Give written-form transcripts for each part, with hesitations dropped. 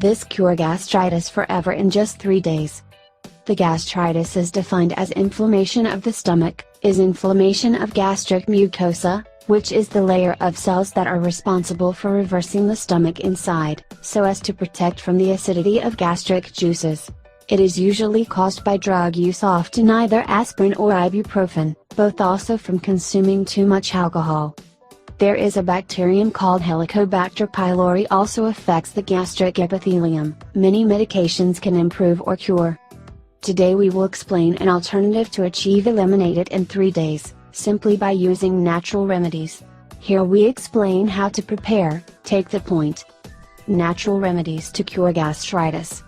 This cure gastritis forever in just 3 days. The gastritis is defined as inflammation of the stomach, is inflammation of gastric mucosa, which is the layer of cells that are responsible for reversing the stomach inside, so as to protect from the acidity of gastric juices. It is usually caused by drug use, often either aspirin or ibuprofen, both also from consuming too much alcohol. There is a bacterium called Helicobacter pylori also affects the gastric epithelium. Many medications can improve or cure. Today we will explain an alternative to achieve eliminate it in 3 days, simply by using natural remedies. Here we explain how to prepare. Take the point. Natural remedies to cure gastritis.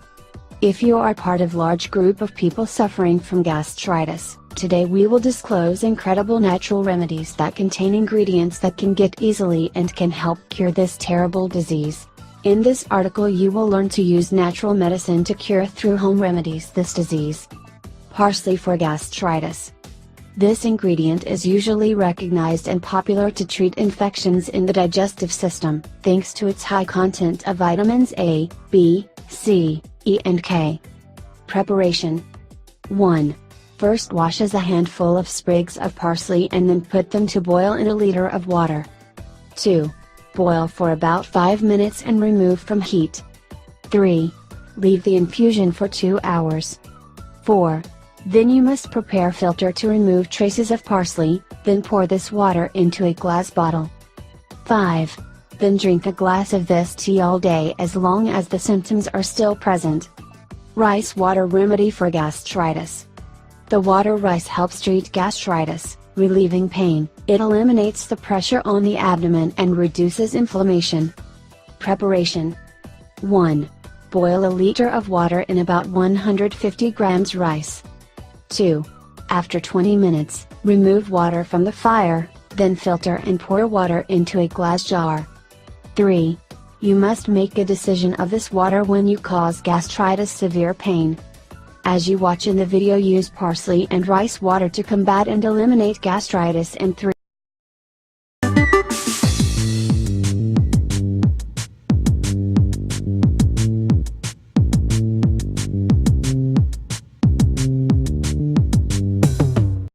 If you are part of large group of people suffering from gastritis, today we will disclose incredible natural remedies that contain ingredients that can get easily and can help cure this terrible disease. In this article you will learn to use natural medicine to cure through home remedies this disease. Parsley for gastritis. This ingredient is usually recognized and popular to treat infections in the digestive system, thanks to its high content of vitamins A, B, C, E and K. Preparation. 1. First wash a handful of sprigs of parsley and then put them to boil in a liter of water. 2. Boil for about 5 minutes and remove from heat. 3. Leave the infusion for 2 hours. 4. Then you must prepare filter to remove traces of parsley, then pour this water into a glass bottle. 5. Then drink a glass of this tea all day as long as the symptoms are still present. Rice water remedy for gastritis. The water rice helps treat gastritis, relieving pain. It eliminates the pressure on the abdomen and reduces inflammation. Preparation. 1. Boil a liter of water in about 150 grams rice. 2. After 20 minutes, remove water from the fire, then filter and pour water into a glass jar. 3. You must make a decision of this water when you cause gastritis severe pain. As you watch in the video, use parsley and rice water to combat and eliminate gastritis in 3